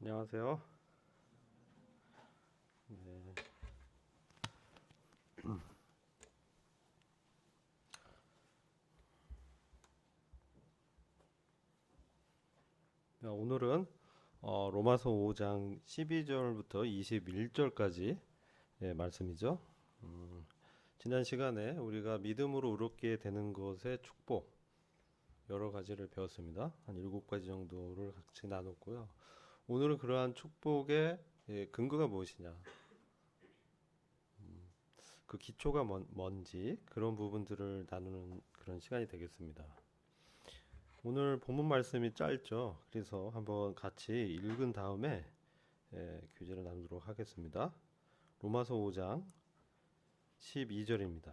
안녕하세요. 네. 오늘은 로마서 5장 12절부터 21절까지 말씀이죠. 지난 시간에 우리가 믿음으로 의롭게 되는 것의 축복 여러 가지를 배웠습니다. 한 7가지 정도를 같이 나눴고요. 오늘은 그러한 축복의 근거가 무엇이냐, 그 기초가 뭔지 그런 부분들을 나누는 그런 시간이 되겠습니다. 오늘 본문 말씀이 짧죠. 그래서 한번 같이 읽은 다음에 교제를 나누도록 하겠습니다. 로마서 5장 12절입니다.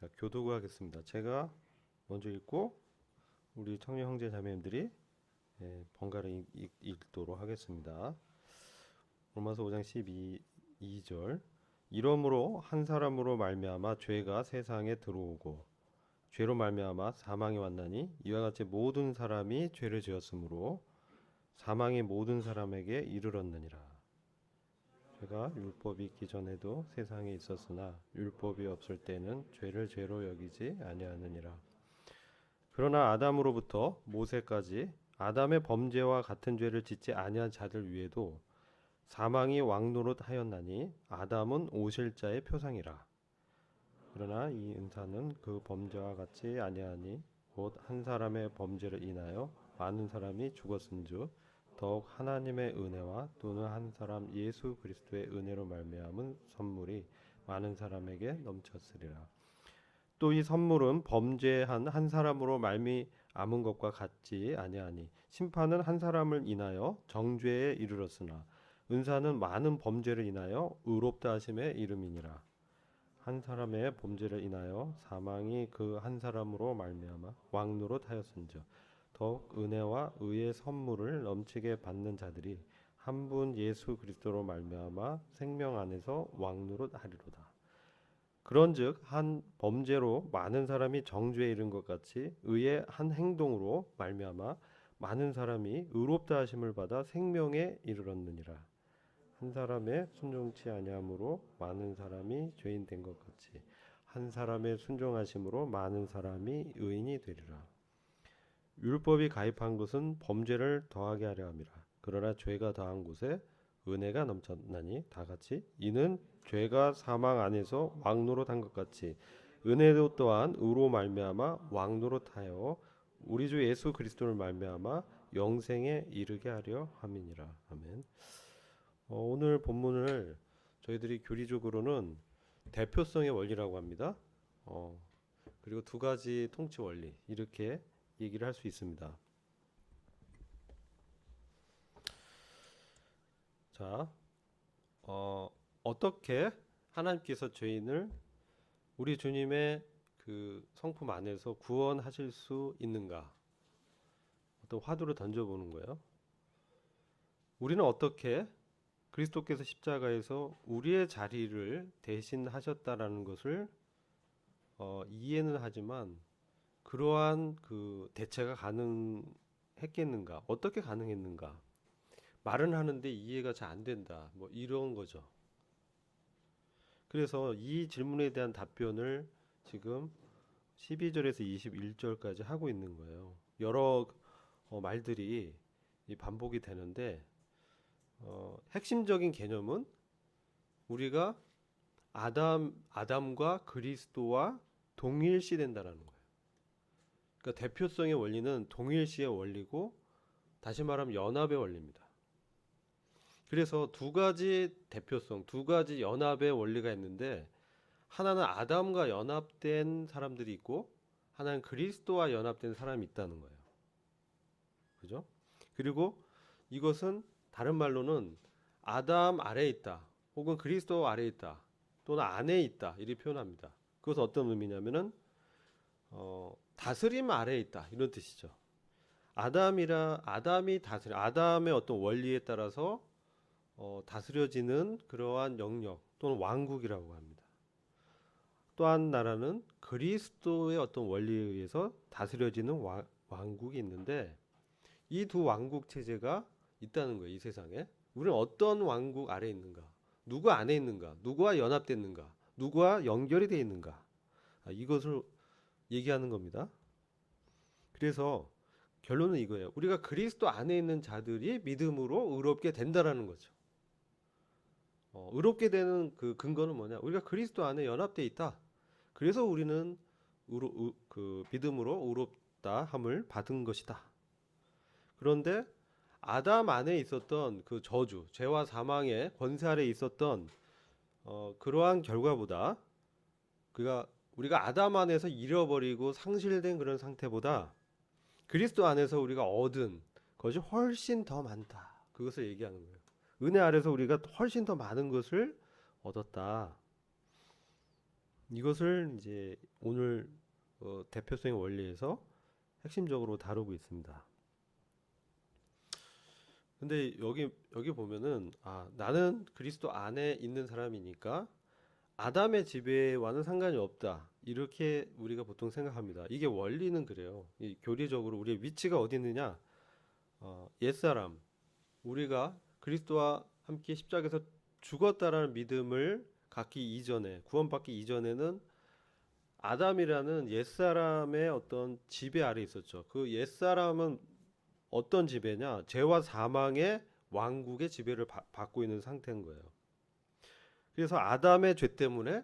자, 교독하겠습니다. 제가 먼저 읽고 우리 청년 형제 자매님들이 번갈아 읽도록 하겠습니다. 로마서 5장 12절. 이러므로 한 사람으로 말미암아 죄가 세상에 들어오고 죄로 말미암아 사망이 왔나니 이와 같이 모든 사람이 죄를 지었으므로 사망이 모든 사람에게 이르렀느니라. 죄가 율법이 있기 전에도 세상에 있었으나 율법이 없을 때는 죄를 죄로 여기지 아니하느니라. 그러나 아담으로부터 모세까지 아담의 범죄와 같은 죄를 짓지 아니한 자들 위에도 사망이 왕노릇하였나니 아담은 오실 자의 표상이라. 그러나 이 은사는 그 범죄와 같이 아니하니 곧 한 사람의 범죄를 인하여 많은 사람이 죽었은즉 더욱 하나님의 은혜와 또는 한 사람 예수 그리스도의 은혜로 말미암은 선물이 많은 사람에게 넘쳤으리라. 또 이 선물은 범죄한 한 사람으로 말미암은 것과 같지 아니하니 심판은 한 사람을 인하여 정죄에 이르렀으나 은사는 많은 범죄를 인하여 의롭다 하심에 이름이니라. 한 사람의 범죄를 인하여 사망이 그 한 사람으로 말미암아 왕노릇하였은즉 더욱 은혜와 의의 선물을 넘치게 받는 자들이 한 분 예수 그리스도로 말미암아 생명 안에서 왕노릇하리로다. 그런즉 한 범죄로 많은 사람이 정죄에 이른 것 같이 의의 한 행동으로 말미암아 많은 사람이 의롭다 하심을 받아 생명에 이르렀느니라. 한 사람의 순종치 아니함으로 많은 사람이 죄인 된 것 같이 한 사람의 순종하심으로 많은 사람이 의인이 되리라. 율법이 가입한 것은 범죄를 더하게 하려 함이라. 그러나 죄가 더한 곳에 은혜가 넘쳤나니 다 같이 이는 죄가 사망 안에서 왕노릇한 것 같이 은혜도 또한 의로 말미암아 왕노릇하여 우리 주 예수 그리스도를 말미암아 영생에 이르게 하려 함이니라. 아멘. 오늘 본문을 저희들이 교리적으로는 대표성의 원리라고 합니다. 그리고 두 가지 통치 원리 이렇게 얘기를 할 수 있습니다. 자, 어떻게 하나님께서 죄인을 우리 주님의 그 성품 안에서 구원하실 수 있는가? 어떤 화두를 던져보는 거예요. 우리는 어떻게 그리스도께서 십자가에서 우리의 자리를 대신하셨다라는 것을 이해는 하지만 그러한 그 대체가 가능했겠는가? 어떻게 가능했는가? 말은 하는데 이해가 잘 안 된다. 뭐 이런 거죠. 그래서 이 질문에 대한 답변을 지금 12절에서 21절까지 하고 있는 거예요. 여러 말들이 반복이 되는데 핵심적인 개념은 우리가 아담과 그리스도와 동일시된다라는 거예요. 그러니까 대표성의 원리는 동일시의 원리고 다시 말하면 연합의 원리입니다. 그래서 두 가지 대표성, 두 가지 연합의 원리가 있는데 하나는 아담과 연합된 사람들이 있고 하나는 그리스도와 연합된 사람이 있다는 거예요. 그죠? 그리고 이것은 다른 말로는 아담 아래에 있다. 혹은 그리스도 아래에 있다. 또는 안에 있다. 이렇게 표현합니다. 그것은 어떤 의미냐면은 다스림 아래에 있다. 이런 뜻이죠. 아담이 다스려 아담의 어떤 원리에 따라서 다스려지는 그러한 영역 또는 왕국이라고 합니다. 또 한 나라는 그리스도의 어떤 원리에 의해서 다스려지는 왕국이 있는데 이 두 왕국 체제가 있다는 거예요. 이 세상에. 우리는 어떤 왕국 아래에 있는가? 누구 안에 있는가? 누구와 연합됐는가? 누구와 연결이 되어 있는가? 이것을 얘기하는 겁니다. 그래서 결론은 이거예요. 우리가 그리스도 안에 있는 자들이 믿음으로 의롭게 된다라는 거죠. 의롭게 되는 그 근거는 뭐냐? 우리가 그리스도 안에 연합되어 있다. 그래서 우리는 그 믿음으로 의롭다 함을 받은 것이다. 그런데 아담 안에 있었던 그 저주, 죄와 사망의 권세 아래 있었던 그러한 결과보다 우리가 아담 안에서 잃어버리고 상실된 그런 상태보다 그리스도 안에서 우리가 얻은 것이 훨씬 더 많다. 그것을 얘기하는 거예요. 은혜 아래서 우리가 훨씬 더 많은 것을 얻었다. 이것을 이제 오늘 대표성의 원리에서 핵심적으로 다루고 있습니다. 근데 여기 보면은 나는 그리스도 안에 있는 사람이니까 아담의 지배와는 상관이 없다. 이렇게 우리가 보통 생각합니다. 이게 원리는 그래요. 이 교리적으로 우리의 위치가 어디 있느냐? 옛사람, 우리가 그리스도와 함께 십자가에서 죽었다라는 믿음을 갖기 이전에, 구원받기 이전에는 아담이라는 옛사람의 어떤 지배 아래 있었죠. 그 옛사람은 어떤 지배냐? 죄와 사망의 왕국의 지배를 받고 있는 상태인 거예요. 그래서 아담의 죄 때문에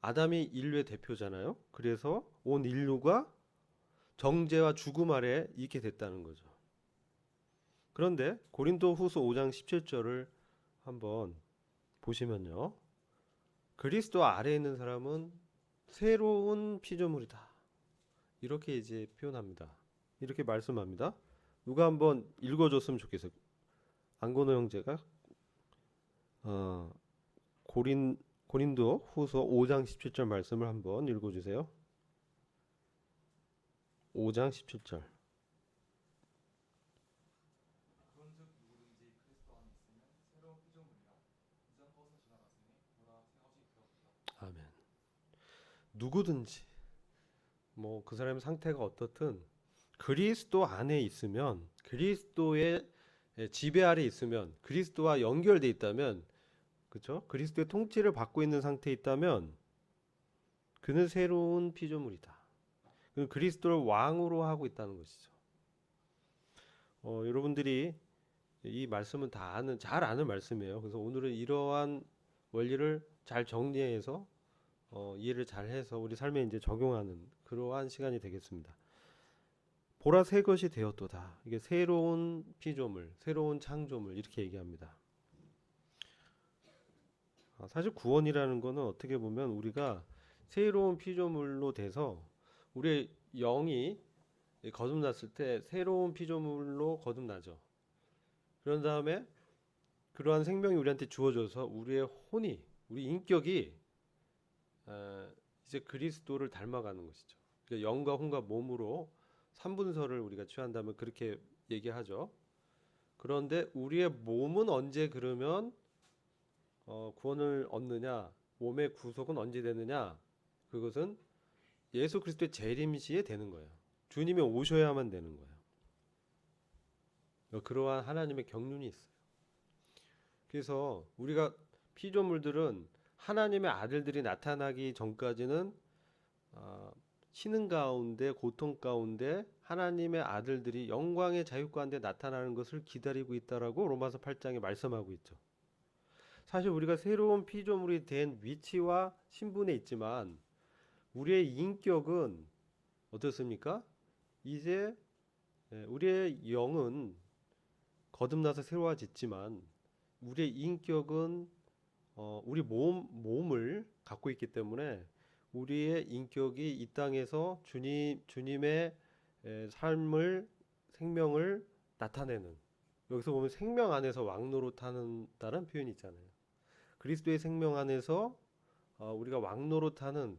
아담이 인류의 대표잖아요. 그래서 온 인류가 정죄와 죽음 아래 있게 됐다는 거죠. 그런데 고린도 후서 5장 17절을 한번 보시면요. 그리스도 아래에 있는 사람은 새로운 피조물이다. 이렇게 이제 표현합니다. 이렇게 말씀합니다. 누가 한번 읽어줬으면 좋겠어요. 안건호 형제가 고린도 후서 5장 17절 말씀을 한번 읽어주세요. 5장 17절. 아멘. 누구든지 뭐 그 사람의 상태가 어떻든 그리스도 안에 있으면, 그리스도의 지배 아래 있으면, 그리스도와 연결돼 있다면, 그렇죠? 그리스도의 통치를 받고 있는 상태에 있다면 그는 새로운 피조물이다. 그는 그리스도를 왕으로 하고 있다는 것이죠. 여러분들이 이 말씀은 잘 아는 말씀이에요. 그래서 오늘은 이러한 원리를 잘 정리해서 이해를 잘 해서 우리 삶에 이제 적용하는 그러한 시간이 되겠습니다. 보라 새 것이 되었도다. 이게 새로운 피조물, 새로운 창조물 이렇게 얘기합니다. 사실 구원이라는 거는 어떻게 보면 우리가 새로운 피조물로 돼서 우리의 영이 거듭났을 때 새로운 피조물로 거듭나죠. 그런 다음에 그러한 생명이 우리한테 주어져서 우리의 혼이, 우리 인격이 이제 그리스도를 닮아가는 것이죠. 그러니까 영과 혼과 몸으로 삼분서를 우리가 취한다면 그렇게 얘기하죠. 그런데 우리의 몸은 언제 그러면 구원을 얻느냐, 몸의 구속은 언제 되느냐, 그것은 예수 그리스도의 재림 시에 되는 거예요. 주님이 오셔야만 되는 거예요. 그러한 하나님의 경륜이 있어요. 그래서 우리가 피조물들은 하나님의 아들들이 나타나기 전까지는 신음 가운데, 고통 가운데 하나님의 아들들이 영광의 자유 가운데 나타나는 것을 기다리고 있다라고 로마서 8장에 말씀하고 있죠. 사실 우리가 새로운 피조물이 된 위치와 신분에 있지만 우리의 인격은 어떻습니까? 이제 우리의 영은 거듭나서 새로워졌지만 우리의 인격은 우리 몸을 갖고 있기 때문에 우리의 인격이 이 땅에서 주님의 삶을, 생명을 나타내는, 여기서 보면 생명 안에서 왕노릇하는다는 표현이 있잖아요. 그리스도의 생명 안에서 우리가 왕노릇하는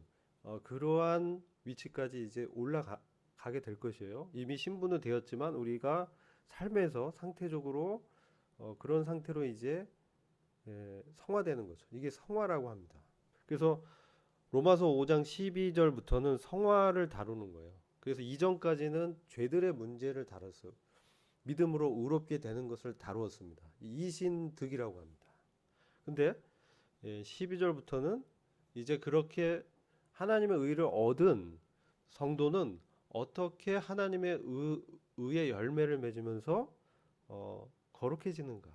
그러한 위치까지 이제 올라가게 될 것이에요. 이미 신분은 되었지만 우리가 삶에서 상태적으로 그런 상태로 이제 성화되는 거죠. 이게 성화라고 합니다. 그래서 로마서 5장 12절부터는 성화를 다루는 거예요. 그래서 이전까지는 죄들의 문제를 다뤘어요. 믿음으로 의롭게 되는 것을 다루었습니다. 이신득이라고 합니다. 근데 12절부터는 이제 그렇게 하나님의 의를 얻은 성도는 어떻게 하나님의 의의 열매를 맺으면서 거룩해지는가?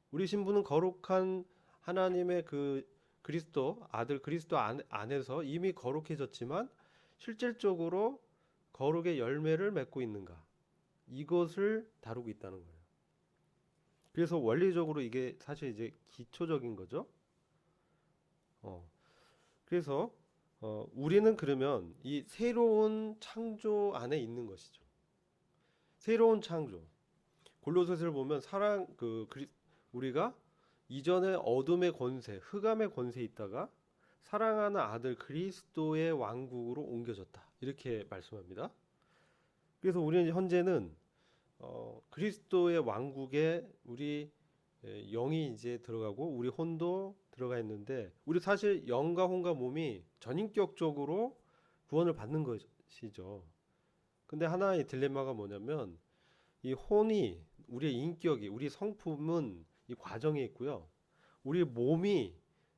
우리 신부는 거룩한 하나님의 그 그리스도 아들 그리스도 안에서 이미 거룩해졌지만 실질적으로 거룩의 열매를 맺고 있는가? 이것을 다루고 있다는 거예요. 그래서 원리적으로 이게 사실 이제 기초적인 거죠. 그래서 우리는 그러면 이 새로운 창조 안에 있는 것이죠. 새로운 창조. 골로새서를 보면 우리가 이전에 어둠의 권세, 흑암의 권세에 있다가 사랑하는 아들 그리스도의 왕국으로 옮겨졌다. 이렇게 말씀합니다. 그래서 우리는 현재는 그리스도의 왕국에 우리 영이 이제 들어가고 우리 혼도 들어가 있는데 우리 사실 영과 혼과 몸이 전인격적으로 구원을 받는 것이죠. 근데 하나의 딜레마가 뭐냐면 이 혼이 우리의 인격이 우리 성품은 이 과정에 있고요. 우리 몸이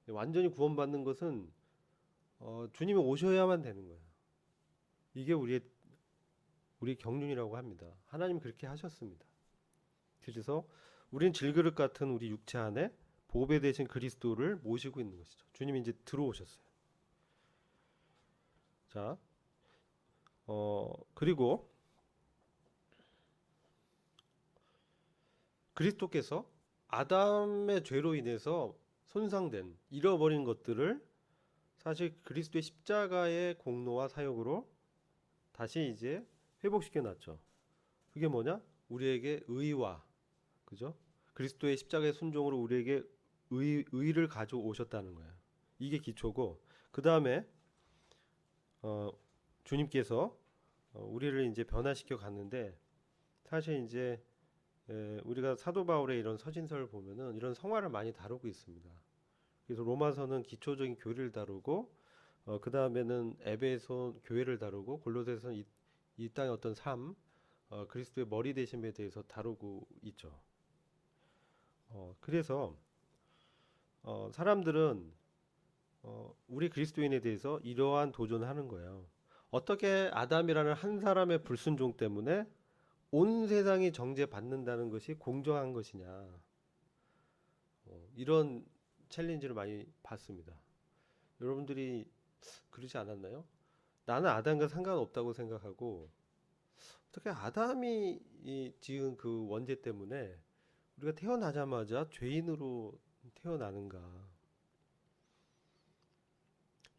완전히 구원받는 것은 주님이 오셔야만 되는 거예요. 이게 우리 경륜이라고 합니다. 하나님 그렇게 하셨습니다. 그래서 우리는 질그릇 같은 우리 육체 안에 보배 되신 그리스도를 모시고 있는 것이죠. 주님이 이제 들어오셨어요. 자, 그리고 그리스도께서 아담의 죄로 인해서 손상된 잃어버린 것들을 사실 그리스도의 십자가의 공로와 사역으로 다시 이제 회복시켜 놨죠. 그게 뭐냐? 우리에게 의와 그죠? 그리스도의 십자가의 순종으로 우리에게 의를 가져오셨다는 거예요. 이게 기초고 그 다음에 주님께서 우리를 이제 변화시켜 갔는데 사실 이제 우리가 사도 바울의 이런 서신서를 보면은 이런 성화를 많이 다루고 있습니다. 그래서 로마서는 기초적인 교리를 다루고 그 다음에는 에베소 교회를 다루고 골로새서는 이 땅의 어떤 삶, 그리스도의 머리 되심에 대해서 다루고 있죠. 그래서 사람들은 우리 그리스도인에 대해서 이러한 도전을 하는 거예요. 어떻게 아담이라는 한 사람의 불순종 때문에 온 세상이 정죄받는다는 것이 공정한 것이냐. 이런 챌린지를 많이 받습니다. 여러분들이 그러지 않았나요? 나는 아담과 상관없다고 생각하고 어떻게 아담이 지은 그 원죄 때문에 우리가 태어나자마자 죄인으로 태어나는가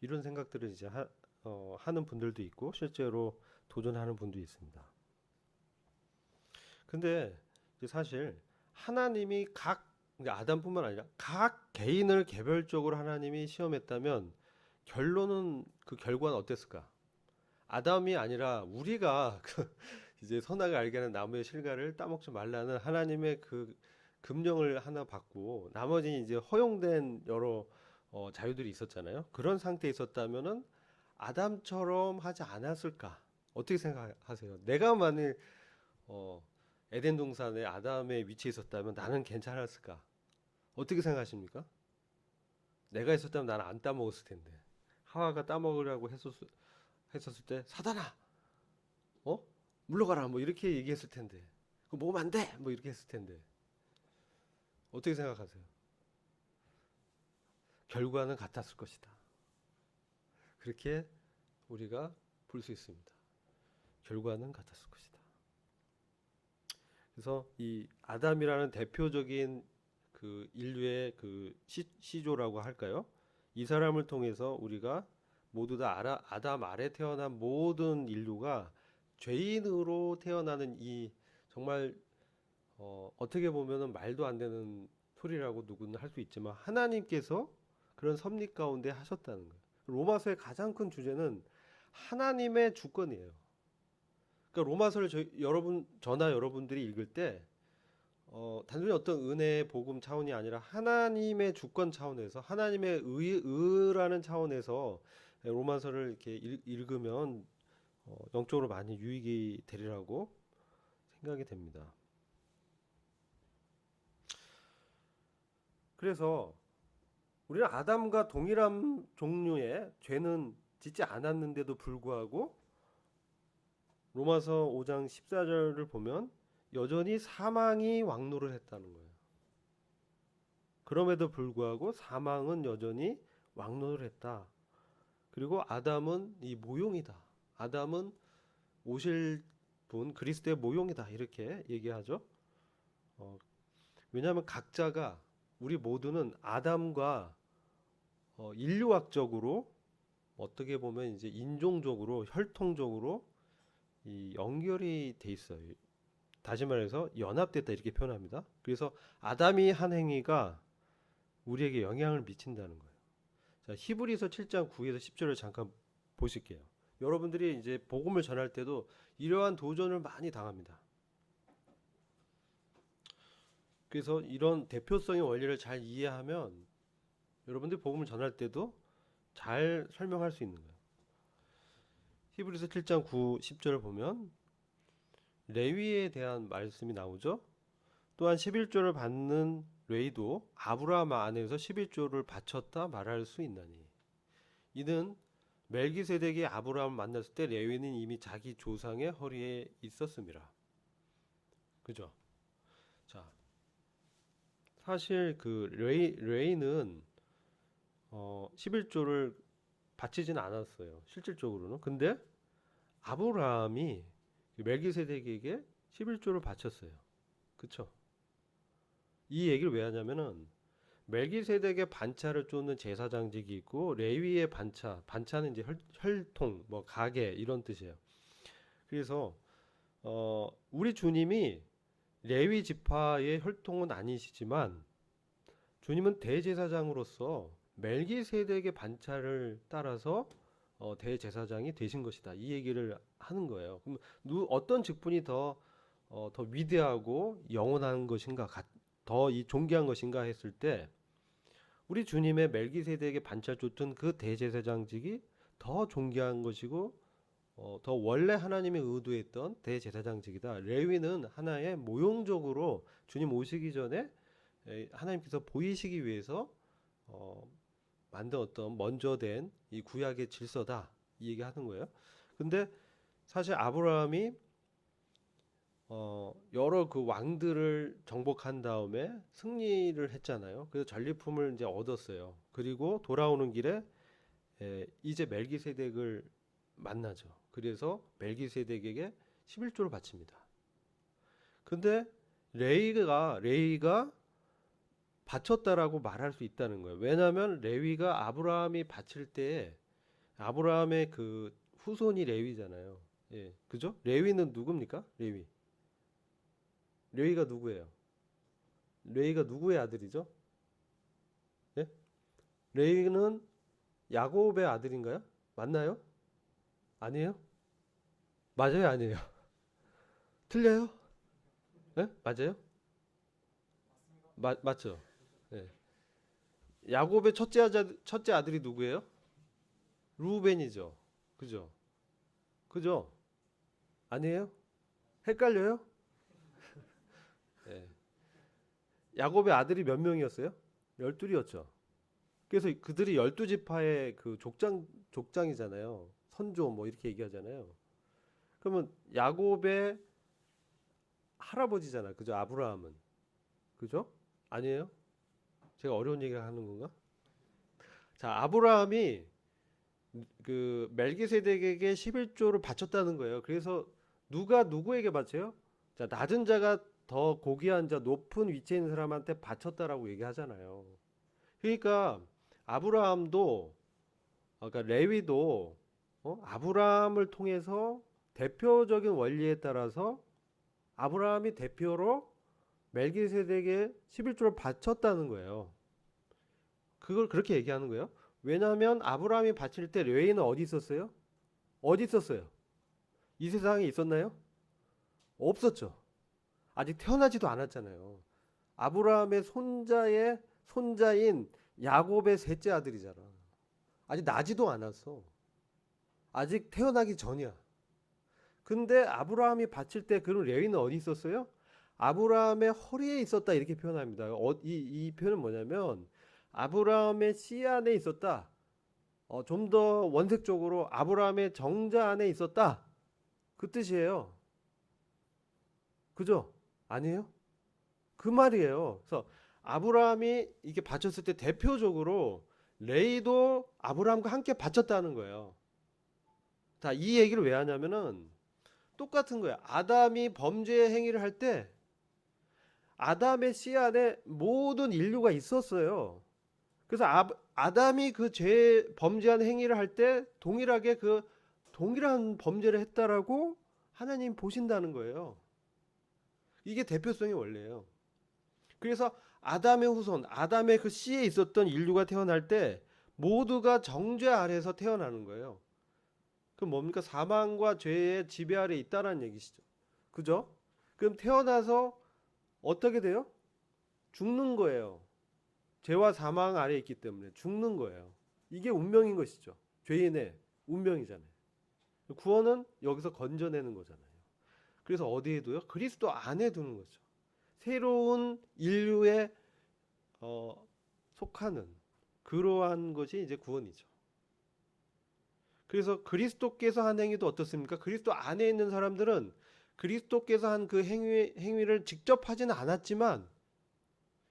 이런 생각들을 이제 하는 분들도 있고 실제로 도전하는 분도 있습니다. 근데 이제 사실 하나님이 아담뿐만 아니라 각 개인을 개별적으로 하나님이 시험했다면 결론은 그 결과는 어땠을까? 아담이 아니라 우리가 이제 선악을 알게 하는 나무의 실과를 따먹지 말라는 하나님의 그 금령을 하나 받고 나머지 이제 허용된 여러 자유들이 있었잖아요. 그런 상태에 있었다면은 아담처럼 하지 않았을까? 어떻게 생각하세요? 내가 만일 에덴 동산에 아담의 위치에 있었다면 나는 괜찮았을까? 어떻게 생각하십니까? 내가 있었다면 나는 안 따먹었을 텐데. 하와가 따먹으라고 했었을 때 사단아, 어? 물러가라 뭐 이렇게 얘기했을 텐데. 그거 먹으면 안 돼. 뭐 이렇게 했을 텐데. 어떻게 생각하세요? 결과는 같았을 것이다. 그렇게 우리가 볼 수 있습니다. 결과는 같았을 것이다. 그래서 이 아담이라는 대표적인 그 인류의 그 시조라고 할까요? 이 사람을 통해서 우리가 모두 다 아담 아래 태어난 모든 인류가 죄인으로 태어나는 이 정말 어떻게 보면은 말도 안 되는 소리라고 누구는 할 수 있지만 하나님께서 그런 섭리 가운데 하셨다는 거예요. 로마서의 가장 큰 주제는 하나님의 주권이에요. 그러니까 로마서를 저나 여러분들이 읽을 때 단순히 어떤 은혜의 복음 차원이 아니라 하나님의 주권 차원에서 하나님의 의라는 차원에서 로마서를 이렇게 읽으면 영적으로 많이 유익이 되리라고 생각이 됩니다. 그래서 우리는 아담과 동일한 종류의 죄는 짓지 않았는데도 불구하고 로마서 5장 14절을 보면 여전히 사망이 왕노를 했다는 거예요. 그럼에도 불구하고 사망은 여전히 왕노를 했다. 그리고 아담은 이 모용이다. 아담은 오실 분 그리스도의 모용이다. 이렇게 얘기하죠. 왜냐하면 각자가 우리 모두는 아담과 인류학적으로 어떻게 보면 이제 인종적으로 혈통적으로 이 연결이 돼 있어요. 다시 말해서 연합됐다 이렇게 표현합니다. 그래서 아담이 한 행위가 우리에게 영향을 미친다는 거예요. 자, 히브리서 7장 9에서 10절을 잠깐 보실게요. 여러분들이 이제 복음을 전할 때도 이러한 도전을 많이 당합니다. 그래서 이런 대표성의 원리를 잘 이해하면 여러분들이 복음을 전할 때도 잘 설명할 수 있는 거예요. 히브리서 7장 9, 10절을 보면 레위에 대한 말씀이 나오죠. 또한 11조를 받는 레위도 아브라함 안에서 11조를 바쳤다 말할 수 있나니 이는 멜기세덱이 아브라함을 만났을 때 레위는 이미 자기 조상의 허리에 있었음이라. 그죠? 자, 사실 그 레위는 11조를 바치지는 않았어요. 실질적으로는. 근데 아브라함이 멜기세덱에게 11조를 바쳤어요. 그쵸? 이 얘기를 왜 하냐면은 멜기세덱의 반차를 쫓는 제사장직이 있고 레위의 반차는 이제 혈통, 뭐 가계 이런 뜻이에요. 그래서 우리 주님이 레위 지파의 혈통은 아니시지만 주님은 대제사장으로서 멜기세덱의 반차를 따라서 대제사장이 되신 것이다. 이 얘기를 하는 거예요. 그럼 어떤 직분이 더 위대하고 영원한 것인가, 더 이 존귀한 것인가 했을 때 우리 주님의 멜기세덱의 반차를 쫓은 그 대제사장직이 더 존귀한 것이고 더 원래 하나님의 의도했던 대제사장직이다. 레위는 하나의 모형적으로 주님 오시기 전에 하나님께서 보이시기 위해서 만든 어떤 먼저 된 이 구약의 질서다. 이 얘기하는 거예요. 근데 사실 아브라함이 여러 그 왕들을 정복한 다음에 승리를 했잖아요. 그래서 전리품을 이제 얻었어요. 그리고 돌아오는 길에 이제 멜기세덱을 만나죠. 그래서 멜기세덱에게 11조를 바칩니다. 근데 레위가 바쳤다라고 말할 수 있다는 거예요. 왜냐하면 레위가 아브라함이 바칠 때 아브라함의 그 후손이 레위잖아요. 예, 그죠? 레위는 누굽니까? 레위가 누구예요? 레위가 누구의 아들이죠? 예? 레위는 야곱의 아들인가요? 맞나요? 아니에요? 맞아요, 아니에요? 틀려요? 예? 맞아요? 맞죠? 예. 야곱의 첫째 아들이 누구예요? 루벤이죠. 그죠? 그죠? 아니에요? 헷갈려요? 예. 야곱의 아들이 몇 명이었어요? 12이었죠. 그래서 그들이 12지파의 그 족장이잖아요. 선조 뭐 이렇게 얘기하잖아요. 그러면 야곱의 할아버지잖아. 그죠? 아브라함은. 그죠? 아니에요? 제가 어려운 얘기를 하는 건가? 자, 아브라함이 그 멜기세덱에게 11조를 바쳤다는 거예요. 그래서 누가 누구에게 바쳐요? 자, 낮은 자가 더 고귀한 자, 높은 위치에 있는 사람한테 바쳤다라고 얘기하잖아요. 그러니까 아브라함도, 그러니까 레위도 아브라함을 통해서 대표적인 원리에 따라서 아브라함이 대표로 멜기세덱에 11조를 바쳤다는 거예요. 그걸 그렇게 얘기하는 거예요. 왜냐하면 아브라함이 바칠 때 레위는 어디 있었어요? 어디 있었어요? 이 세상에 있었나요? 없었죠. 아직 태어나지도 않았잖아요. 아브라함의 손자인 야곱의 셋째 아들이잖아. 아직 나지도 않았어. 아직 태어나기 전이야. 근데 아브라함이 바칠 때 그럼 레위는 어디 있었어요? 아브라함의 허리에 있었다 이렇게 표현합니다. 이 표현은 뭐냐면 아브라함의 씨 안에 있었다. 좀 더 원색적으로 아브라함의 정자 안에 있었다. 그 뜻이에요. 그죠? 아니에요? 그 말이에요. 그래서 아브라함이 이게 바쳤을 때 대표적으로 레이도 아브라함과 함께 바쳤다는 거예요. 자, 이 얘기를 왜 하냐면은 똑같은 거야. 아담이 범죄 행위를 할 때 아담의 씨 안에 모든 인류가 있었어요. 그래서 아담이 그 범죄한 행위를 할 때 동일하게 그 동일한 범죄를 했다라고 하나님 보신다는 거예요. 이게 대표성의 원리예요. 그래서 아담의 후손, 아담의 그 씨에 있었던 인류가 태어날 때 모두가 정죄 아래에서 태어나는 거예요. 그럼 뭡니까? 사망과 죄의 지배 아래 있다라는 얘기시죠. 그죠? 그럼 태어나서 어떻게 돼요? 죽는 거예요. 죄와 사망 아래 있기 때문에 죽는 거예요. 이게 운명인 것이죠. 죄인의 운명이잖아요. 구원은 여기서 건져내는 거잖아요. 그래서 어디에 둬요? 그리스도 안에 두는 거죠. 새로운 인류에 속하는 그러한 것이 이제 구원이죠. 그래서 그리스도께서 한 행위도 어떻습니까? 그리스도 안에 있는 사람들은 그리스도께서 한 그 행위를 직접 하지는 않았지만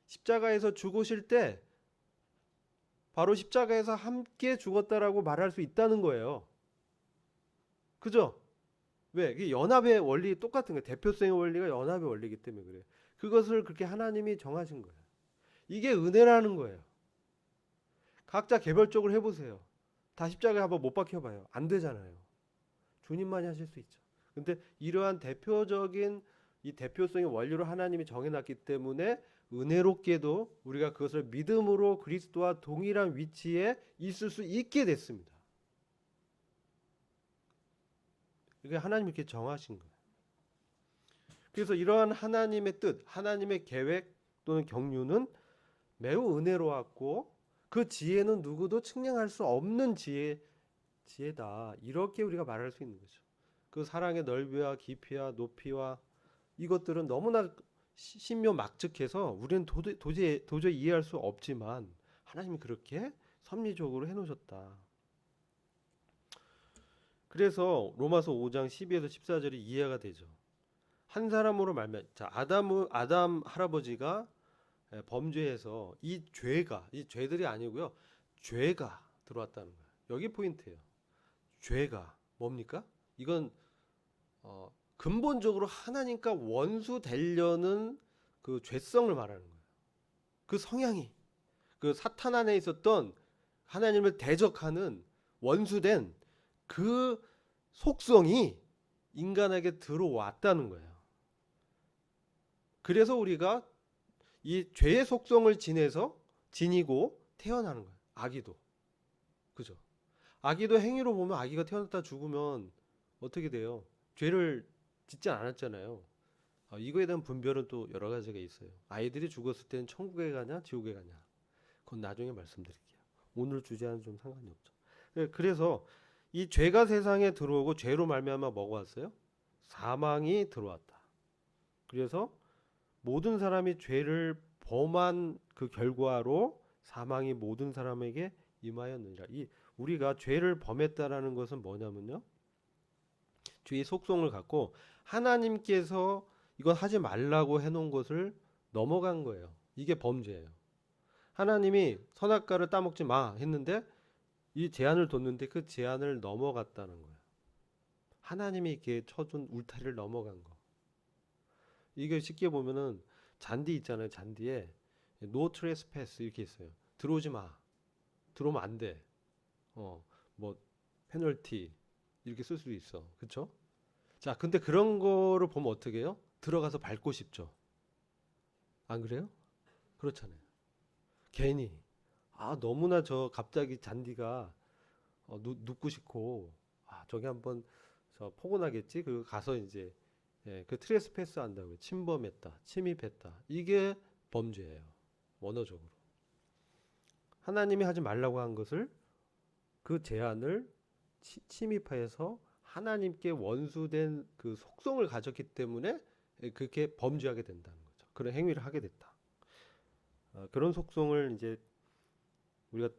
십자가에서 죽으실 때 바로 십자가에서 함께 죽었다라고 말할 수 있다는 거예요. 그죠? 왜? 이게 연합의 원리 똑같은 거예요. 대표성의 원리가 연합의 원리이기 때문에 그래요. 그것을 그렇게 하나님이 정하신 거예요. 이게 은혜라는 거예요. 각자 개별적으로 해보세요. 다 십자가에 한번 못 박혀봐요. 안 되잖아요. 주님만이 하실 수 있죠. 근데 이러한 대표적인 이 대표성의 원리로 하나님이 정해놨기 때문에 은혜롭게도 우리가 그것을 믿음으로 그리스도와 동일한 위치에 있을 수 있게 됐습니다. 이게 하나님이 이렇게 정하신 거예요. 그래서 이러한 하나님의 뜻, 하나님의 계획 또는 경륜은 매우 은혜로웠고 그 지혜는 누구도 측량할 수 없는 지혜다. 이렇게 우리가 말할 수 있는 거죠. 그 사랑의 넓이와 깊이와 높이와 이것들은 너무나 신묘막측해서 우리는 도저히 이해할 수 없지만 하나님이 그렇게 섭리적으로 해놓으셨다. 그래서 로마서 5장 12에서 14절이 이해가 되죠. 한 사람으로 말미암아 자 아담 할아버지가 범죄해서 이 죄들이 아니고요. 죄가 들어왔다는 거예요. 여기 포인트예요. 죄가 뭡니까? 이건 근본적으로 하나님과 원수 되려는 그 죄성을 말하는 거예요. 그 성향이 그 사탄 안에 있었던 하나님을 대적하는 원수된 그 속성이 인간에게 들어왔다는 거예요. 그래서 우리가 이 죄의 속성을 지니고 태어나는 거예요. 아기도. 그죠? 아기도 행위로 보면 아기가 태어났다 죽으면 어떻게 돼요? 죄를 짓지 않았잖아요. 이거에 대한 분별은 또 여러 가지가 있어요. 아이들이 죽었을 때는 천국에 가냐, 지옥에 가냐. 그건 나중에 말씀드릴게요. 오늘 주제와는 좀 상관이 없죠. 그래서 이 죄가 세상에 들어오고 죄로 말미암아 뭐가 왔어요? 사망이 들어왔다. 그래서 모든 사람이 죄를 범한 그 결과로 사망이 모든 사람에게 임하였느니라. 우리가 죄를 범했다라는 것은 뭐냐면요. 죄의 속성을 갖고 하나님께서 이건 하지 말라고 해놓은 것을 넘어간 거예요. 이게 범죄예요. 하나님이 선악과를 따먹지 마 했는데 이 제한을 뒀는데 그 제한을 넘어갔다는 거예요. 하나님이 이렇게 쳐준 울타리를 넘어간 거. 이게 쉽게 보면은 잔디 있잖아요. 잔디에 no trespass 이렇게 있어요. 들어오지 마. 들어오면 안 돼. 뭐 페널티 이렇게 쓸 수도 있어. 그렇죠? 자, 근데 그런 거를 보면 어떻게 해요? 들어가서 밟고 싶죠. 안 그래요? 그렇잖아요. 괜히 너무나 저 갑자기 잔디가 눕고 싶고 저기 한번 저 포근하겠지. 그리고 가서 이제 그 트레스패스 한다고요. 침범했다, 침입했다. 이게 범죄예요. 원어적으로. 하나님이 하지 말라고 한 것을 그 제한을 침입해서 하나님께 원수된 그 속성을 가졌기 때문에 그렇게 범죄하게 된다는 거죠. 그런 행위를 하게 됐다. 그런 속성을 이제 우리가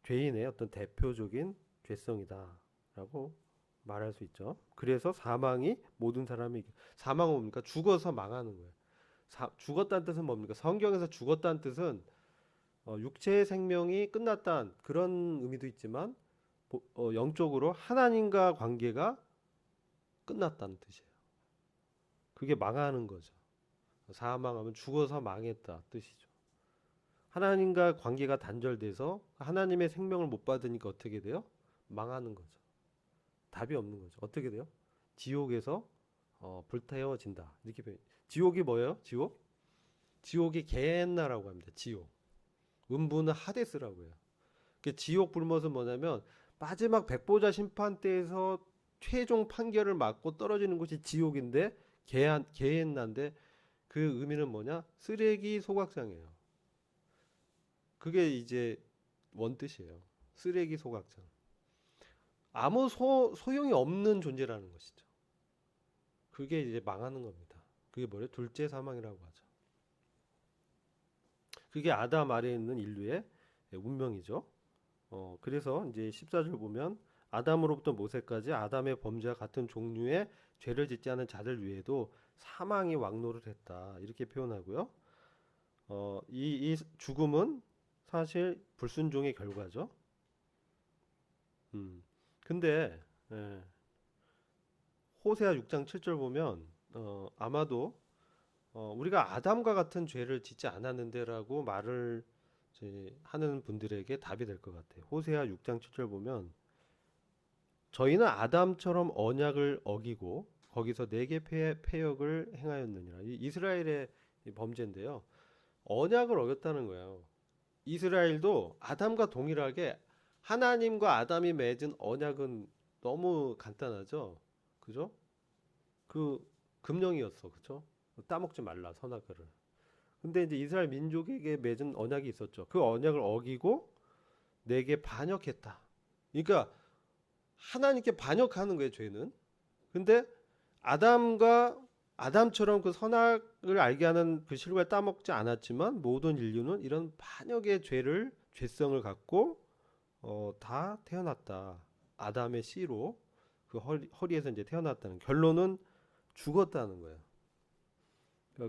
죄인의 어떤 대표적인 죄성이다라고 말할 수 있죠. 그래서 사망이 모든 사람이 사망은 뭡니까? 죽어서 망하는 거예요. 죽었다는 뜻은 뭡니까? 성경에서 죽었다는 뜻은 육체의 생명이 끝났다는 그런 의미도 있지만 영적으로 하나님과 관계가 끝났다는 뜻이에요. 그게 망하는 거죠. 사망하면 죽어서 망했다 뜻이죠. 하나님과 관계가 단절돼서 하나님의 생명을 못 받으니까 어떻게 돼요? 망하는 거죠. 답이 없는 거죠. 어떻게 돼요? 지옥에서 불태워진다. 이렇게 표현. 지옥이 뭐예요? 지옥? 지옥이 게헨나라고 합니다. 지옥. 음부는 하데스라고 해요. 그 지옥 불못은 뭐냐면 마지막 백보자 심판 때에서 최종 판결을 맞고 떨어지는 곳이 지옥인데 게헨나인데 그 의미는 뭐냐? 쓰레기 소각장이에요. 그게 이제 원뜻이에요. 쓰레기 소각장. 아무 소용이 없는 존재라는 것이죠. 그게 이제 망하는 겁니다. 그게 뭐래요? 둘째 사망이라고 하죠. 그게 아담 아래에 있는 인류의 운명이죠. 그래서 이제 14절 보면 아담으로부터 모세까지 아담의 범죄와 같은 종류의 죄를 짓지 않은 자들 위에도 사망이 왕노를 했다. 이렇게 표현하고요. 이 죽음은 사실 불순종의 결과죠. 근데 호세아 6장 7절 보면 아마도 우리가 아담과 같은 죄를 짓지 않았는데라고 말을 하는 분들에게 답이 될 것 같아요. 호세아 6장 7절 보면 저희는 아담처럼 언약을 어기고 거기서 네개 패역을 행하였느니라. 이스라엘의 범죄인데요. 언약을 어겼다는 거예요. 이스라엘도 아담과 동일하게 하나님과 아담이 맺은 언약은 너무 간단하죠. 그죠? 그 금령이었어. 그죠? 따먹지 말라 선악과를. 근데 이제 이스라엘 민족에게 맺은 언약이 있었죠. 그 언약을 어기고 내게 반역했다. 그러니까 하나님께 반역하는 거예요, 죄는. 근데 아담처럼 그 선악을 알게 하는 그 실과를 따먹지 않았지만 모든 인류는 이런 반역의 죄성을 갖고 다 태어났다. 아담의 씨로 그 허리에서 이제 태어났다는 결론은 죽었다는 거예요.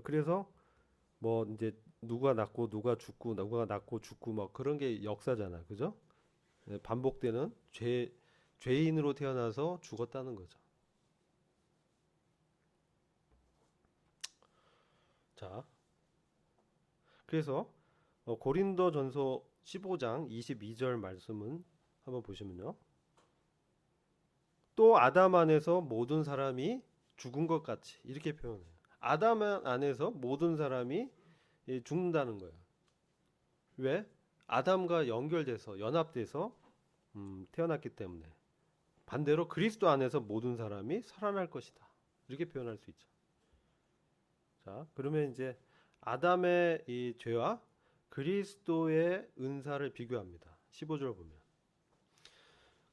그래서 뭐 이제 누가 낳고 누가 죽고 누가 낳고 죽고 뭐 그런 게 역사잖아, 그죠? 반복되는 죄인으로 태어나서 죽었다는 거죠. 자, 그래서 고린도전서 15장 22절 말씀은 한번 보시면요. 또 아담 안에서 모든 사람이 죽은 것 같이 이렇게 표현해요. 아담 안에서 모든 사람이 죽는다는 거예요. 왜? 아담과 연결돼서 연합돼서 태어났기 때문에. 반대로 그리스도 안에서 모든 사람이 살아날 것이다. 이렇게 표현할 수 있죠. 자, 그러면 이제 아담의 이 죄와 그리스도의 은사를 비교합니다. 15절 보면.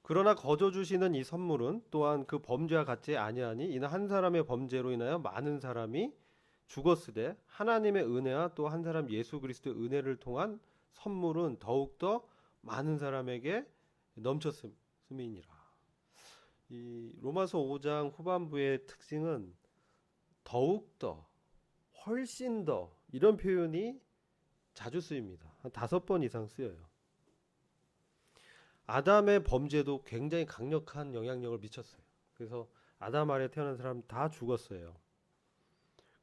그러나 거저 주시는 이 선물은 또한 그 범죄와 같지 아니하니 이는 한 사람의 범죄로 인하여 많은 사람이 죽었으되 하나님의 은혜와 또 한 사람 예수 그리스도의 은혜를 통한 선물은 더욱더 많은 사람에게 넘쳤음이니라. 이 로마서 5장 후반부의 특징은 더욱더, 훨씬 더 이런 표현이 자주 쓰입니다. 한 5번 이상 쓰여요. 아담의 범죄도 굉장히 강력한 영향력을 미쳤어요. 그래서 아담 아래 태어난 사람 다 죽었어요.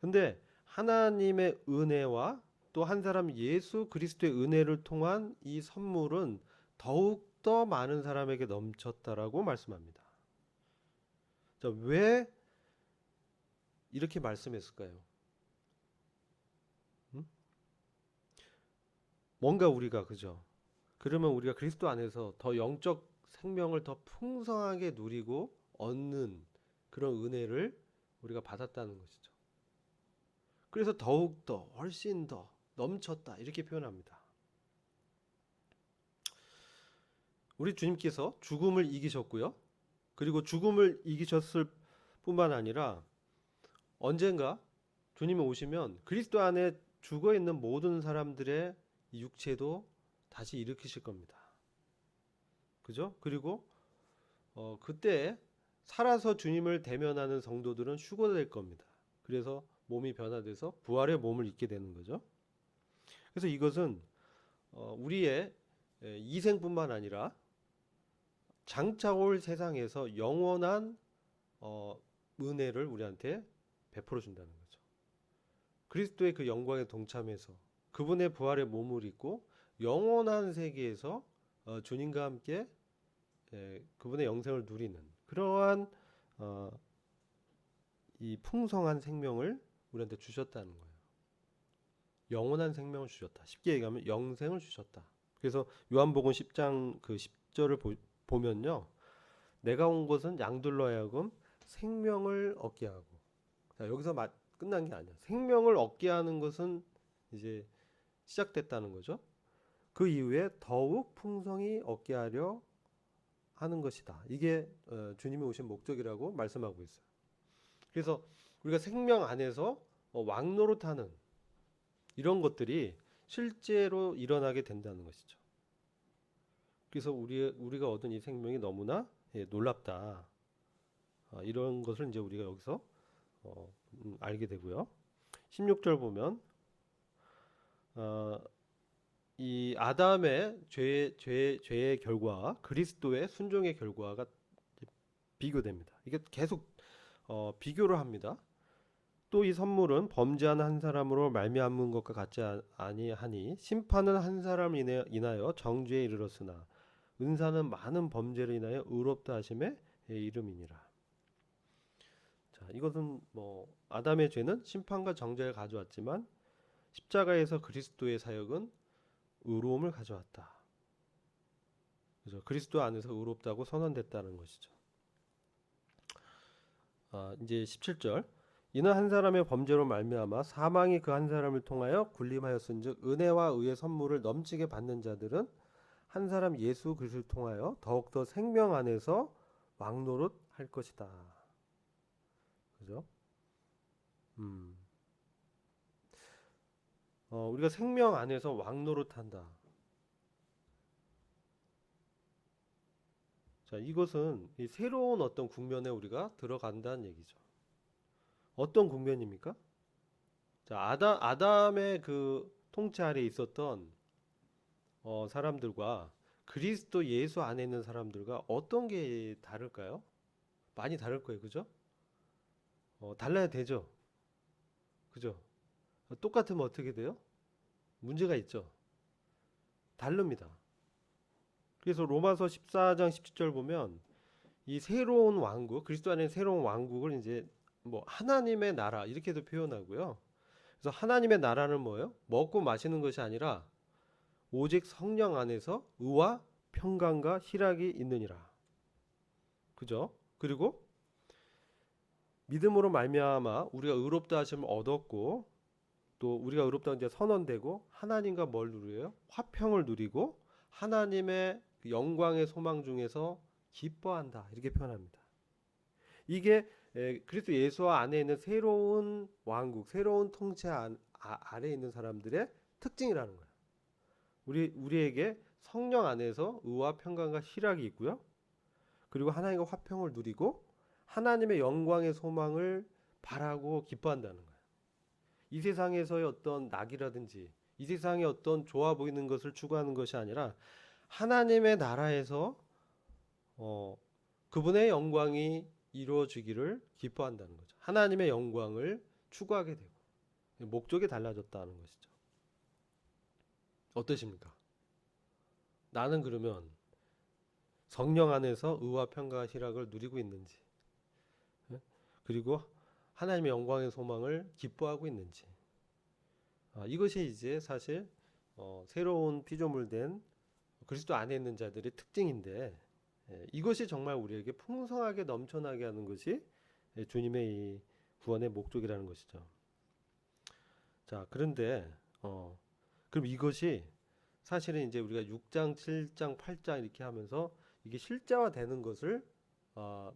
근데 하나님의 은혜와 또 한 사람 예수 그리스도의 은혜를 통한 이 선물은 더욱더 많은 사람에게 넘쳤다라고 말씀합니다. 자, 왜 이렇게 말씀했을까요? 뭔가 우리가 그죠? 그러면 우리가 그리스도 안에서 더 영적 생명을 더 풍성하게 누리고 얻는 그런 은혜를 우리가 받았다는 것이죠. 그래서 더욱더 훨씬 더 넘쳤다 이렇게 표현합니다. 우리 주님께서 죽음을 이기셨고요. 그리고 죽음을 이기셨을 뿐만 아니라 언젠가 주님이 오시면 그리스도 안에 죽어 있는 모든 사람들의 육체도 다시 일으키실 겁니다. 그죠? 그리고 그때 살아서 주님을 대면하는 성도들은 휴거될 겁니다. 그래서 몸이 변화돼서 부활의 몸을 입게 되는 거죠. 그래서 이것은 우리의 이생뿐만 아니라 장차 올 세상에서 영원한 은혜를 우리한테 베풀어 준다는 거죠. 그리스도의 그 영광에 동참해서 그분의 부활의 몸을 입고 영원한 세계에서 주님과 함께 그분의 영생을 누리는 그러한 이 풍성한 생명을 우리한테 주셨다는 거예요. 영원한 생명을 주셨다. 쉽게 얘기하면 영생을 주셨다. 그래서 요한복음 10장 그 10절을 보면요. 내가 온 것은 양들로 하여금 생명을 얻게 하고. 자, 여기서 끝난 게 아니야. 생명을 얻게 하는 것은 이제 시작됐다는 거죠. 그 이후에 더욱 풍성히 얻게 하려 하는 것이다. 이게 주님이 오신 목적이라고 말씀하고 있어요. 그래서 우리가 생명 안에서 왕노릇하는 이런 것들이 실제로 일어나게 된다는 것이죠. 그래서 우리가 얻은 이 생명이 너무나 놀랍다. 이런 것을 이제 우리가 여기서 알게 되고요. 16절 보면 이 아담의 죄의 결과 그리스도의 순종의 결과가 비교됩니다. 이게 계속 비교를 합니다. 또 이 선물은 범죄하는 한 사람으로 말미암은 것과 같지 아니하니 심판은 한 사람을 인하여 정죄에 이르렀으나 은사는 많은 범죄를 인하여 의롭다 하심의 이름이니라. 자, 이것은 아담의 죄는 심판과 정죄를 가져왔지만 십자가에서 그리스도의 사역은 의로움을 가져왔다. 그죠? 그리스도 안에서 의롭다고 선언됐다는 것이죠. 이제 17절. 이는 한 사람의 범죄로 말미암아 사망이 그 한 사람을 통하여 군림하였은즉 은혜와 의의 선물을 넘치게 받는 자들은 한 사람 예수 그리스도를 통하여 더욱더 생명 안에서 왕노릇 할 것이다. 그죠? 우리가 생명 안에서 왕노릇 한다. 자, 이것은 이 새로운 어떤 국면에 우리가 들어간다는 얘기죠. 어떤 국면입니까? 자, 아담의 그 통치 아래 있었던 사람들과 그리스도 예수 안에 있는 사람들과 어떤 게 다를까요? 많이 다를 거예요, 그죠? 달라야 되죠, 그죠? 똑같으면 어떻게 돼요? 문제가 있죠. 다릅니다. 그래서 로마서 14장 17절 보면 이 새로운 왕국, 그리스도 안에 새로운 왕국을 이제 하나님의 나라 이렇게도 표현하고요. 그래서 하나님의 나라는 뭐예요? 먹고 마시는 것이 아니라 오직 성령 안에서 의와 평강과 희락이 있느니라. 그죠? 그리고 믿음으로 말미암아 우리가 의롭다 하심을 얻었고 또 우리가 의롭다는 이제 선언되고 하나님과 뭘 누려요? 화평을 누리고 하나님의 영광의 소망 중에서 기뻐한다. 이렇게 표현합니다. 이게 그리스도 예수 안에 있는 새로운 왕국, 새로운 통치 아래에 있는 사람들의 특징이라는 거예요. 우리에게 성령 안에서 의와 평강과 희락이 있고요. 그리고 하나님과 화평을 누리고 하나님의 영광의 소망을 바라고 기뻐한다는 거예요. 이 세상에서의 어떤 낙이라든지 이 세상의 어떤 좋아 보이는 것을 추구하는 것이 아니라 하나님의 나라에서 그분의 영광이 이루어지기를 기뻐한다는 거죠. 하나님의 영광을 추구하게 되고 목적이 달라졌다는 것이죠. 어떠십니까? 나는 그러면 성령 안에서 의와 평강과 희락을 누리고 있는지, 그리고 하나님의 영광의 소망을 기뻐하고 있는지, 이것이 이제 사실 새로운 피조물된 그리스도 안에 있는 자들의 특징인데, 이것이 정말 우리에게 풍성하게 넘쳐나게 하는 것이 주님의 이 구원의 목적이라는 것이죠. 자, 그런데 그럼 이것이 사실은 이제 우리가 6장, 7장, 8장 이렇게 하면서 이게 실제화되는 것을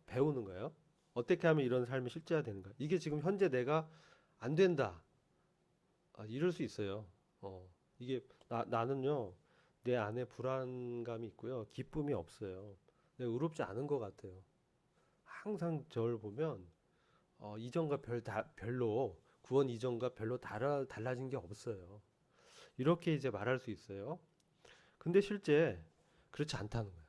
배우는 거예요. 어떻게 하면 이런 삶이 실제화되는가. 이게 지금 현재 내가 안 된다. 이럴 수 있어요. 이게 나는요, 내 안에 불안감이 있고요, 기쁨이 없어요. 내가 의롭지 않은 것 같아요. 항상 저를 보면 이전과 별로 구원 이전과 별로 달라진 게 없어요. 이렇게 이제 말할 수 있어요. 근데 실제 그렇지 않다는 거예요.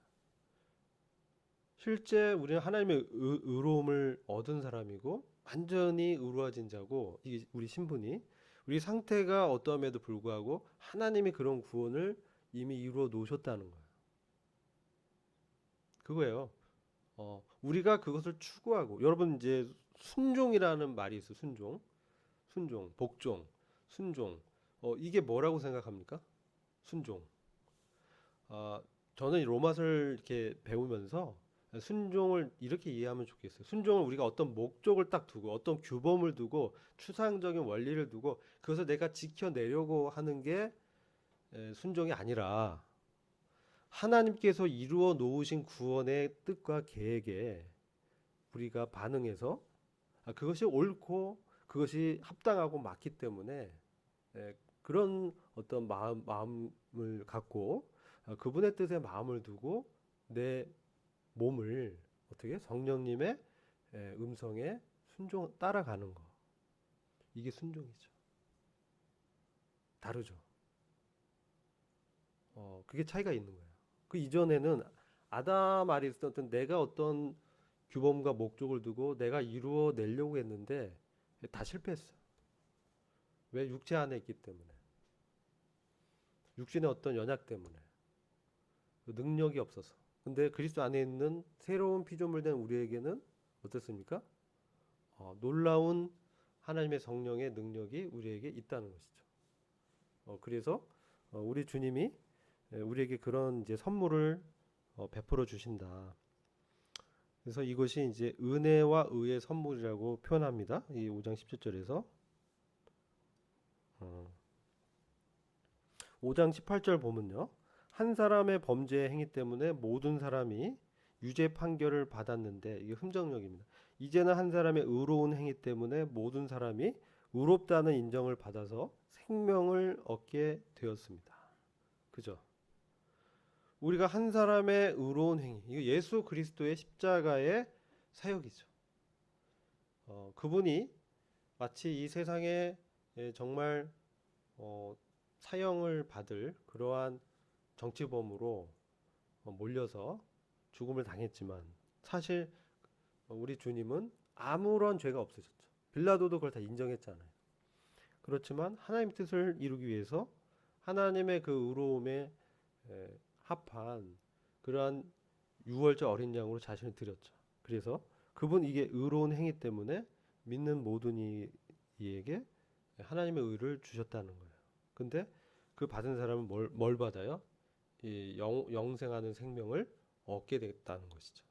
실제 우리는 하나님의 의로움을 얻은 사람이고 완전히 의로워진 자고, 이게 우리 신분이, 우리 상태가 어떠함에도 불구하고 하나님이 그런 구원을 이미 이루어 놓으셨다는 거예요. 그거예요. 우리가 그것을 추구하고, 여러분 이제 순종이라는 말이 있어요. 순종, 복종, 순종. 이게 뭐라고 생각합니까? 순종. 아, 저는 이 로마서를 이렇게 배우면서 순종을 이렇게 이해하면 좋겠어요. 순종을 우리가 어떤 목적을 딱 두고 어떤 규범을 두고 추상적인 원리를 두고 그것을 내가 지켜내려고 하는 게 순종이 아니라, 하나님께서 이루어 놓으신 구원의 뜻과 계획에 우리가 반응해서 그것이 옳고 그것이 합당하고 맞기 때문에 그런 어떤 마음을 갖고 그분의 뜻에 마음을 두고 내 몸을 어떻게 성령님의 음성에 따라가는 거. 이게 순종이죠. 다르죠. 그게 차이가 있는 거예요. 그 이전에는 아담 아래 있었던 내가 어떤 규범과 목적을 두고 내가 이루어내려고 했는데 다 실패했어. 왜? 육체 안에 있기 때문에. 육신의 어떤 연약 때문에. 그 능력이 없어서. 근데 그리스도 안에 있는 새로운 피조물 된 우리에게는 어떻습니까? 놀라운 하나님의 성령의 능력이 우리에게 있다는 것이죠. 그래서 우리 주님이 우리에게 그런 이제 선물을 베풀어 주신다. 그래서 이것이 이제 은혜와 의의 선물이라고 표현합니다. 이 5장 17절에서 5장 18절 보면요, 한 사람의 범죄 행위 때문에 모든 사람이 유죄 판결을 받았는데, 이게 흠정역입니다. 이제는 한 사람의 의로운 행위 때문에 모든 사람이 의롭다는 인정을 받아서 생명을 얻게 되었습니다. 그죠? 우리가 한 사람의 의로운 행위, 이거 예수 그리스도의 십자가의 사역이죠. 그분이 마치 이 세상에 정말 사형을 받을 그러한 정치범으로 몰려서 죽음을 당했지만, 사실 우리 주님은 아무런 죄가 없으셨죠. 빌라도도 그걸 다 인정했잖아요. 그렇지만 하나님의 뜻을 이루기 위해서 하나님의 그 의로움에 합한 그러한 유월절 어린 양으로 자신을 드렸죠. 그래서 그분, 이게 의로운 행위 때문에 믿는 모든 이에게 하나님의 의를 주셨다는 거예요. 근데 그 받은 사람은 뭘 받아요? 이 영생하는 생명을 얻게 됐다는 것이죠.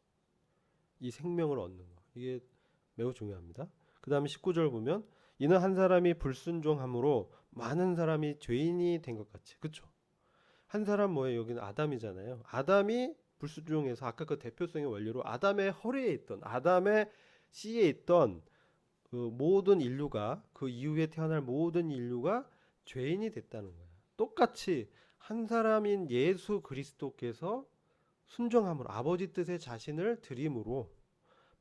이 생명을 얻는 거, 이게 매우 중요합니다. 그 다음에 19절 보면, 이는 한 사람이 불순종함으로 많은 사람이 죄인이 된 것 같이. 그쵸? 한 사람 뭐예요? 여기는 아담이잖아요. 아담이 불순종해서, 아까 그 대표성의 원리로 아담의 허리에 있던, 아담의 씨에 있던 그 모든 인류가, 그 이후에 태어날 모든 인류가 죄인이 됐다는 거예요. 똑같이 한 사람인 예수 그리스도께서 순종함으로, 아버지 뜻에 자신을 드림으로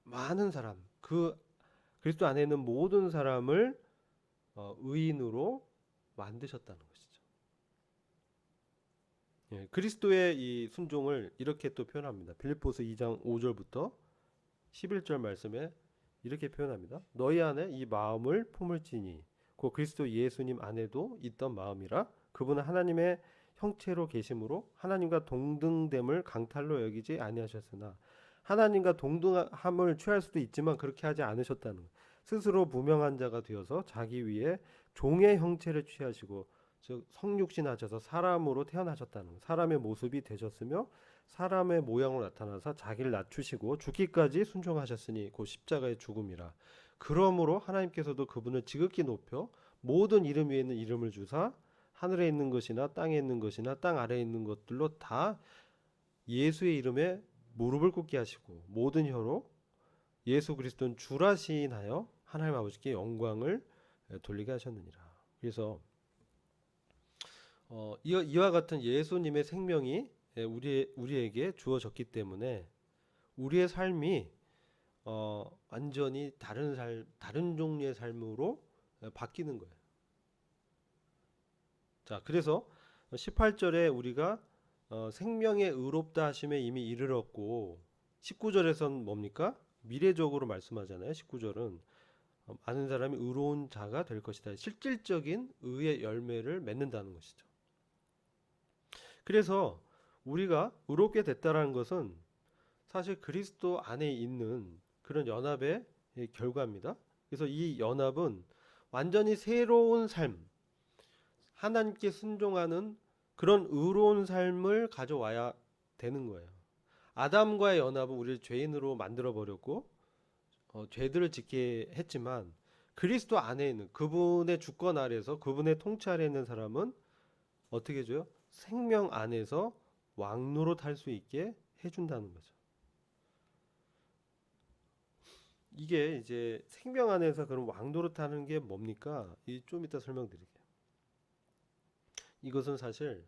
많은 사람, 그 그리스도 안에 있는 모든 사람을 의인으로 만드셨다는 것이죠. 예, 그리스도의 이 순종을 이렇게 또 표현합니다. 빌립보서 2장 5절부터 11절 말씀에 이렇게 표현합니다. 너희 안에 이 마음을 품을지니 곧 그리스도 예수님 안에도 있던 마음이라. 그분은 하나님의 형체로 계심으로 하나님과 동등됨을 강탈로 여기지 아니하셨으나, 하나님과 동등함을 취할 수도 있지만 그렇게 하지 않으셨다는 거예요. 스스로 무명한 자가 되어서 자기 위에 종의 형체를 취하시고, 즉 성육신 하셔서 사람으로 태어나셨다는 거예요. 사람의 모습이 되셨으며 사람의 모양으로 나타나서 자기를 낮추시고 죽기까지 순종하셨으니 곧 십자가의 죽음이라. 그러므로 하나님께서도 그분을 지극히 높여 모든 이름 위에 있는 이름을 주사 하늘에 있는 것이나 땅에 있는 것이나 땅 아래에 있는 것들로 다 예수의 이름에 무릎을 꿇게 하시고 모든 혀로 예수 그리스도는 주라 시인하여 하나님 아버지께 영광을 돌리게 하셨느니라. 그래서 이와 같은 예수님의 생명이 우리에게 주어졌기 때문에 우리의 삶이 완전히 다른 종류의 삶으로 바뀌는 거예요. 자, 그래서 18절에 우리가 생명의 의롭다 하심에 이미 이르렀고 19절에선 뭡니까? 미래적으로 말씀하잖아요. 19절은 많은 사람이 의로운 자가 될 것이다. 실질적인 의의 열매를 맺는다는 것이죠. 그래서 우리가 의롭게 됐다라는 것은 사실 그리스도 안에 있는 그런 연합의 결과입니다. 그래서 이 연합은 완전히 새로운 삶, 하나님께 순종하는 그런 의로운 삶을 가져와야 되는 거예요. 아담과의 연합은 우리를 죄인으로 만들어 버렸고 죄들을 짓게 했지만 그리스도 안에 있는 그분의 주권 아래서 그분의 통치 아래 있는 사람은 어떻게 해줘요? 생명 안에서 왕노릇 할 수 있게 해준다는 거죠. 이게 이제 생명 안에서 그런 왕노릇 하는 게 뭡니까? 좀 이따 설명드릴게요. 이것은 사실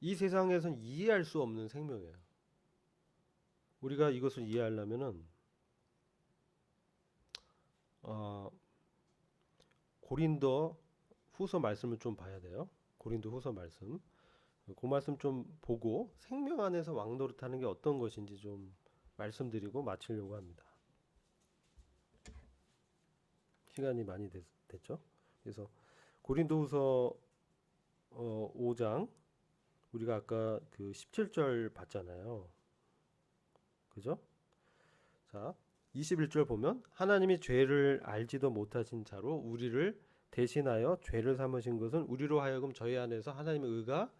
이 세상에서는 이해할 수 없는 생명이에요. 우리가 이것을 이해하려면은 고린도 후서 말씀을 좀 봐야 돼요. 고린도 후서 말씀. 그 말씀 좀 보고 생명 안에서 왕노릇하는 게 어떤 것인지 좀 말씀드리고 마치려고 합니다. 시간이 많이 됐죠? 그래서 고린도후서 5장 우리가 아까 그 17절 봤잖아요. 그죠? 자, 21절 보면 하나님이 죄를 알지도 못하신 자로 우리를 대신하여 죄를 삼으신 것은 우리로 하여금 저희 안에서 하나님의 의가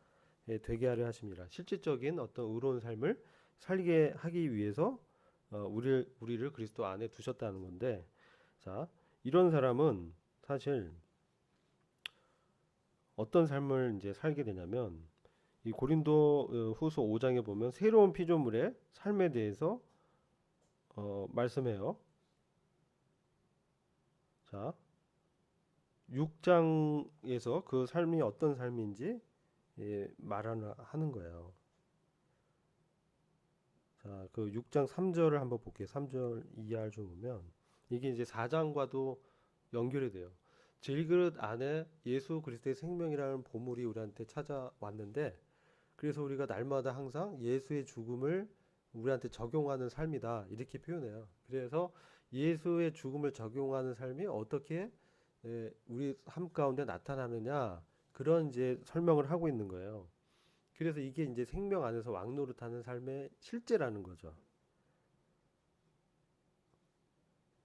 되게 하려 하십니다. 실질적인 어떤 의로운 삶을 살게 하기 위해서 우리를 그리스도 안에 두셨다는 건데, 자, 이런 사람은 사실 어떤 삶을 이제 살게 되냐면 이 고린도 후서 5장에 보면 새로운 피조물의 삶에 대해서 말씀해요. 자, 6장에서 그 삶이 어떤 삶인지 말하는 거예요. 자, 그 6장 3절을 한번 볼게요. 3절 이하를 좀 보면 이게 이제 4장과도 연결이 돼요. 질그릇 안에 예수 그리스도의 생명이라는 보물이 우리한테 찾아왔는데 그래서 우리가 날마다 항상 예수의 죽음을 우리한테 적용하는 삶이다 이렇게 표현해요. 그래서 예수의 죽음을 적용하는 삶이 어떻게 우리 삶 가운데 나타나느냐 그런 이제 설명을 하고 있는 거예요. 그래서 이게 이제 생명 안에서 왕노릇하는 삶의 실제라는 거죠.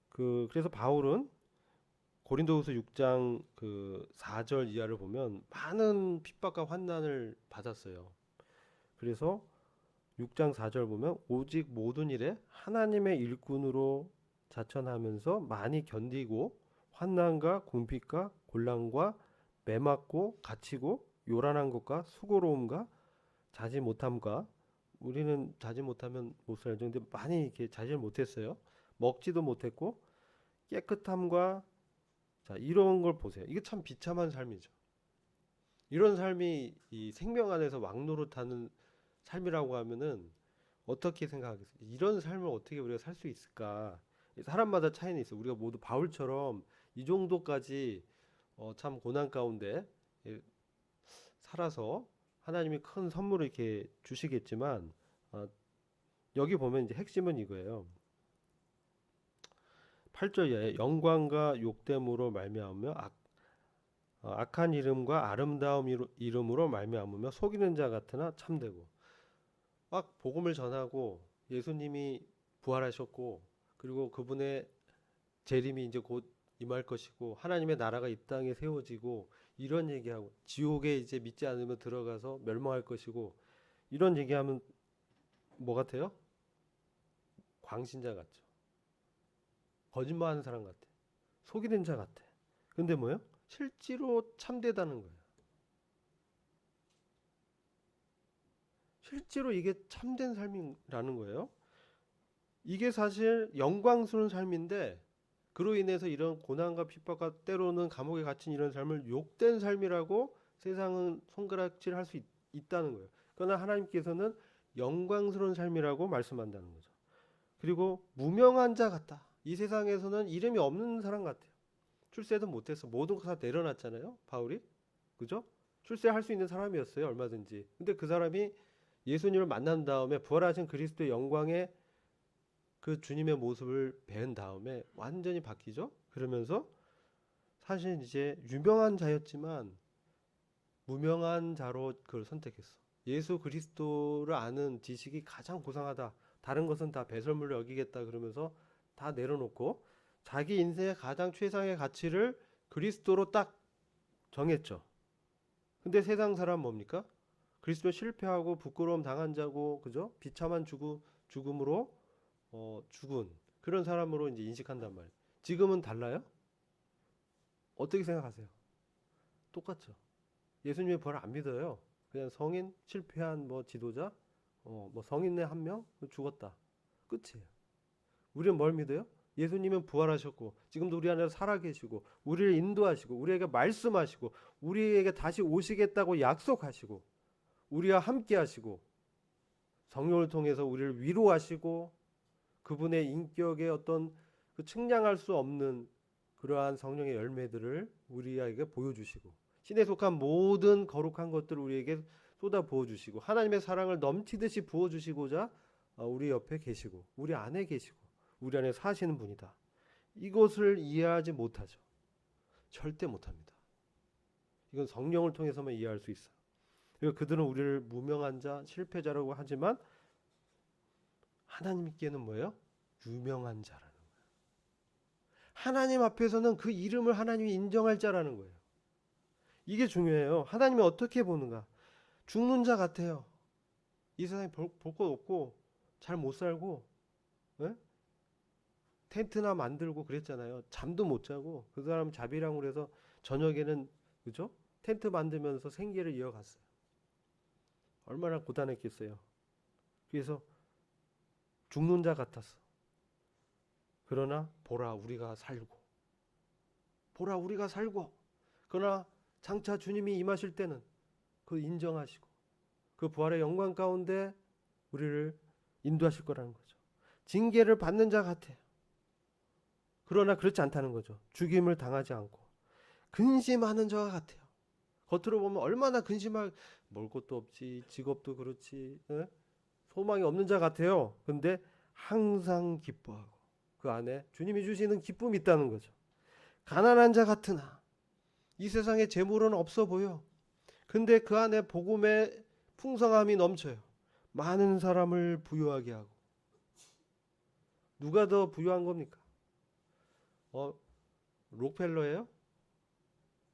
그래서 바울은 고린도후서 6장 그 4절 이하를 보면 많은 핍박과 환난을 받았어요. 그래서 6장 4절 보면 오직 모든 일에 하나님의 일꾼으로 자천하면서 많이 견디고 환난과 궁핍과 곤란과 매맞고 갇히고 요란한 것과 수고로움과 자지 못함과 우리는 자지 못하면 못 살죠. 근데 많이 이렇게 자지를 못했어요. 먹지도 못했고 깨끗함과 자 이런 걸 보세요. 이게 참 비참한 삶이죠. 이런 삶이 이 생명 안에서 왕노릇하는 삶이라고 하면은 어떻게 생각하겠어요? 이런 삶을 어떻게 우리가 살 수 있을까? 사람마다 차이는 있어. 우리가 모두 바울처럼 이 정도까지 참 고난 가운데 살아서 하나님이 큰 선물을 이렇게 주시겠지만 여기 보면 이제 핵심은 이거예요. 8절에 영광과 욕됨으로 말미암으며 악한 이름과 아름다움 이름으로 말미암으며 속이는 자 같으나 참되고 막 복음을 전하고 예수님이 부활하셨고 그리고 그분의 재림이 이제 곧 임할 것이고 하나님의 나라가 이 땅에 세워지고 이런 얘기하고 지옥에 이제 믿지 않으면 들어가서 멸망할 것이고 이런 얘기하면 뭐 같아요? 광신자 같죠. 거짓말하는 사람 같아. 속이는 자 같아. 근데 뭐예요? 실제로 참되다는 거예요. 실제로 이게 참된 삶이라는 거예요. 이게 사실 영광스러운 삶인데 그로 인해서 이런 고난과 핍박과 때로는 감옥에 갇힌 이런 삶을 욕된 삶이라고 세상은 손가락질할 수 있다는 거예요. 그러나 하나님께서는 영광스러운 삶이라고 말씀한다는 거죠. 그리고 무명한 자 같다. 이 세상에서는 이름이 없는 사람 같아요. 출세도 못해서 모든 거 다 내려놨잖아요. 바울이. 그죠? 출세할 수 있는 사람이었어요. 얼마든지. 근데 그 사람이 예수님을 만난 다음에 부활하신 그리스도의 영광에 그 주님의 모습을 뵌 다음에 완전히 바뀌죠. 그러면서 사실 이제 유명한 자였지만 무명한 자로 그걸 선택했어. 예수 그리스도를 아는 지식이 가장 고상하다. 다른 것은 다 배설물로 여기겠다. 그러면서 다 내려놓고 자기 인생의 가장 최상의 가치를 그리스도로 딱 정했죠. 근데 세상 사람 뭡니까? 그리스도 실패하고 부끄러움 당한 자고, 그죠? 비참한 죽음으로 죽은 그런 사람으로 이제 인식한단 말이에요. 지금은 달라요? 어떻게 생각하세요? 똑같죠. 예수님의 부활을 안 믿어요. 그냥 성인 실패한 뭐 지도자, 뭐 성인네 한 명 죽었다. 끝이에요. 우리는 뭘 믿어요? 예수님은 부활하셨고 지금도 우리 안에서 살아계시고 우리를 인도하시고 우리에게 말씀하시고 우리에게 다시 오시겠다고 약속하시고 우리와 함께하시고 성령을 통해서 우리를 위로하시고 그분의 인격의 어떤 그 측량할 수 없는 그러한 성령의 열매들을 우리에게 보여주시고 신에 속한 모든 거룩한 것들을 우리에게 쏟아 부어주시고 하나님의 사랑을 넘치듯이 부어주시고자 우리 옆에 계시고 우리 안에 계시고 우리 안에 사시는 분이다. 이것을 이해하지 못하죠. 절대 못합니다. 이건 성령을 통해서만 이해할 수 있어요. 그리고 그들은 우리를 무명한 자, 실패자라고 하지만 하나님께는 뭐예요? 유명한 자라는 거예요. 하나님 앞에서는 그 이름을 하나님이 인정할 자라는 거예요. 이게 중요해요. 하나님이 어떻게 보는가? 죽는 자 같아요. 이 세상에 볼 것 없고 잘 못 살고 네? 텐트나 만들고 그랬잖아요. 잠도 못 자고 그 사람 자비랑으로 해서 저녁에는 그죠? 텐트 만들면서 생계를 이어갔어요. 얼마나 고단했겠어요. 그래서 죽는 자 같았어. 그러나 보라 우리가 살고 보라 우리가 살고 그러나 장차 주님이 임하실 때는 그 인정하시고 그 부활의 영광 가운데 우리를 인도하실 거라는 거죠. 징계를 받는 자 같아요. 그러나 그렇지 않다는 거죠. 죽임을 당하지 않고 근심하는 자 같아요. 겉으로 보면 얼마나 근심할 먹을 것도 없지 직업도 그렇지 소망이 없는 자 같아요. 근데 항상 기뻐하고 그 안에 주님이 주시는 기쁨이 있다는 거죠. 가난한 자 같으나 이 세상에 재물은 없어 보여. 근데 그 안에 복음의 풍성함이 넘쳐요. 많은 사람을 부유하게 하고. 누가 더 부유한 겁니까? 록펠러예요?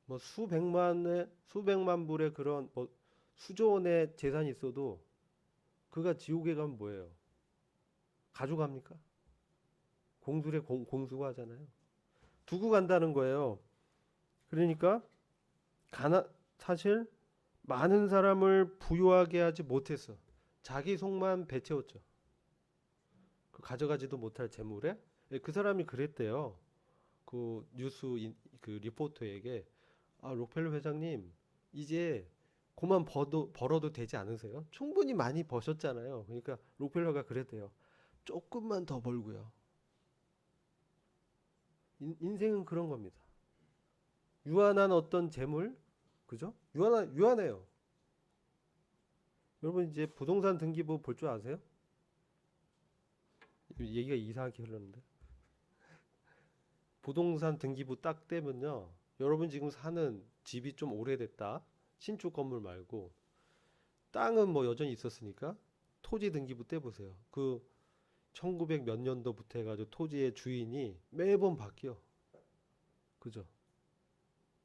뭐 수백만 불의 그런 뭐 수조 원의 재산이 있어도 그가 지옥에 가면 뭐예요? 가져갑니까? 공술에 공수가 하잖아요. 두고 간다는 거예요. 그러니까 사실 많은 사람을 부유하게 하지 못했어. 자기 속만 배채웠죠. 그 가져가지도 못할 재물에 그 사람이 그랬대요. 그 뉴스 그 리포터에게 록펠러 회장님 이제 그만 벌어도 되지 않으세요? 충분히 많이 버셨잖아요. 그러니까 록펠러가 그랬대요. 조금만 더 벌고요. 인생은 그런 겁니다. 유한한 어떤 재물, 그죠? 유한해요. 여러분 이제 부동산 등기부 볼 줄 아세요? 얘기가 이상하게 흘렀는데. 부동산 등기부 딱 떼면요. 여러분 지금 사는 집이 좀 오래됐다. 신축 건물 말고 땅은 뭐 여전히 있었으니까 토지 등기부 떼보세요. 그 1900 몇 년도부터 해가지고 토지의 주인이 매번 바뀌어. 그죠?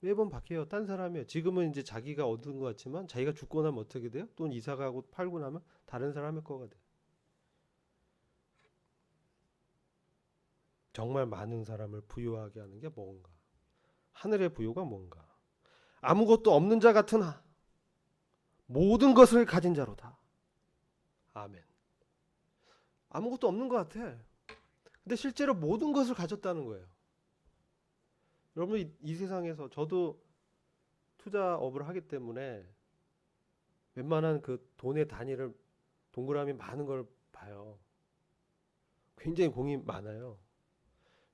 매번 바뀌어요. 딴 사람이에요. 지금은 이제 자기가 얻은 것 같지만 자기가 죽고 나면 어떻게 돼요? 또 이사 가고 팔고 나면 다른 사람의 거가 돼. 정말 많은 사람을 부유하게 하는 게 뭔가? 하늘의 부유가 뭔가? 아무것도 없는 자 같으나 모든 것을 가진 자로다. 아멘. 아무것도 없는 것 같아. 근데 실제로 모든 것을 가졌다는 거예요. 여러분 이 세상에서 저도 투자업을 하기 때문에 웬만한 그 돈의 단위를 동그라미 많은 걸 봐요. 굉장히 공이 많아요.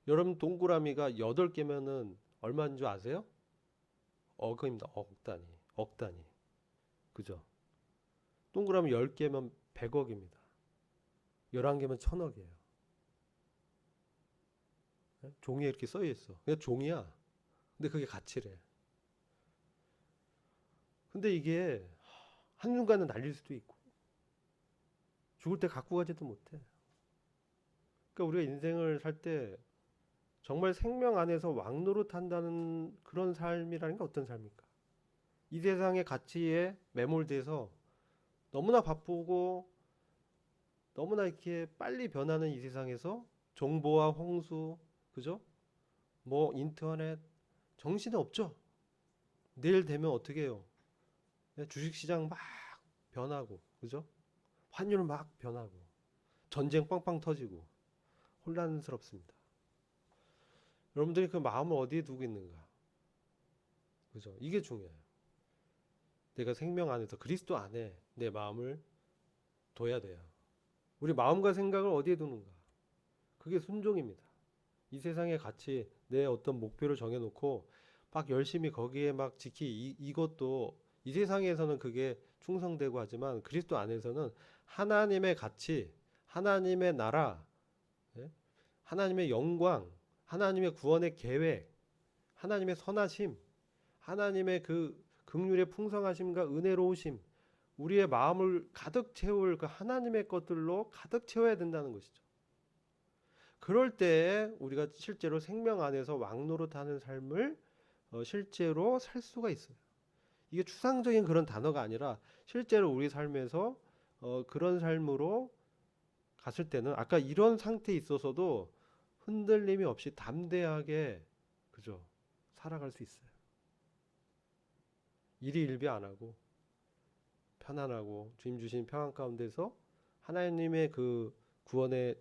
여러분 동그라미가 8개면은 얼마인 줄 아세요? 억입니다. 억 단위. 억 단위. 그죠? 동그라미 10개면 100억입니다. 11개면 1000억이에요. 종이에 이렇게 써 있어. 그냥 종이야. 근데 그게 가치래. 근데 이게 한순간에 날릴 수도 있고 죽을 때 갖고 가지도 못해. 그러니까 우리가 인생을 살 때 정말 생명 안에서 왕노릇한다는 그런 삶이라는 게 어떤 삶입니까? 이 세상의 가치에 매몰돼서 너무나 바쁘고 너무나 이렇게 빨리 변하는 이 세상에서 정보와 홍수, 그죠? 뭐 인터넷 정신이 없죠. 내일 되면 어떻게 해요? 주식시장 막 변하고, 그죠? 환율 막 변하고, 전쟁 빵빵 터지고 혼란스럽습니다. 여러분들이 그 마음을 어디에 두고 있는가? 그죠? 이게 중요해요. 내가 생명 안에서 그리스도 안에 내 마음을 둬야 돼요. 우리 마음과 생각을 어디에 두는가? 그게 순종입니다. 이 세상의 가치, 내 어떤 목표를 정해놓고 막 열심히 거기에 막 이것도 이 세상에서는 그게 충성되고 하지만 그리스도 안에서는 하나님의 가치, 하나님의 나라, 예? 하나님의 영광, 하나님의 구원의 계획, 하나님의 선하심, 하나님의 그 긍휼의 풍성하심과 은혜로우심, 우리의 마음을 가득 채울 그 하나님의 것들로 가득 채워야 된다는 것이죠. 그럴 때 우리가 실제로 생명 안에서 왕노릇하는 삶을 실제로 살 수가 있어요. 이게 추상적인 그런 단어가 아니라 실제로 우리 삶에서 그런 삶으로 갔을 때는 아까 이런 상태에 있어서도 흔들림이 없이 담대하게 그죠? 살아갈 수 있어요. 일희일비 안 하고 편안하고 주님 주신 평안 가운데서 하나님의 그 구원의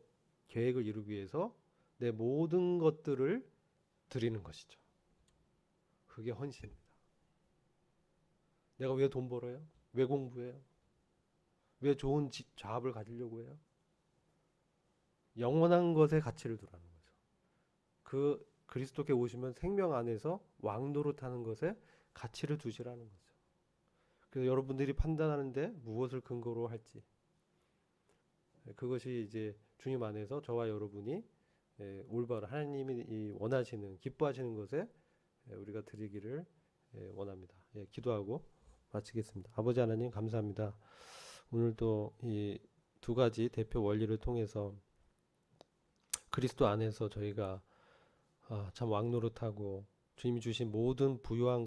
계획을 이루기 위해서 내 모든 것들을 드리는 것이죠. 그게 헌신입니다. 내가 왜 돈 벌어요? 왜 공부해요? 왜 좋은 잡을 가지려고 해요? 영원한 것에 가치를 두라는 거죠. 그 그리스도께 오시면 생명 안에서 왕노릇하는 것에 가치를 두시라는 거죠. 그래서 여러분들이 판단하는데 무엇을 근거로 할지 그것이 이제 주님 안에서 저와 여러분이 올바른 하나님이 원하시는 기뻐하시는 것에 우리가 드리기를 원합니다. 기도하고 마치겠습니다. 아버지 하나님 감사합니다. 오늘도 이 두 가지 대표 원리를 통해서 그리스도 안에서 저희가 참 왕노릇하고 주님이 주신 모든 부유한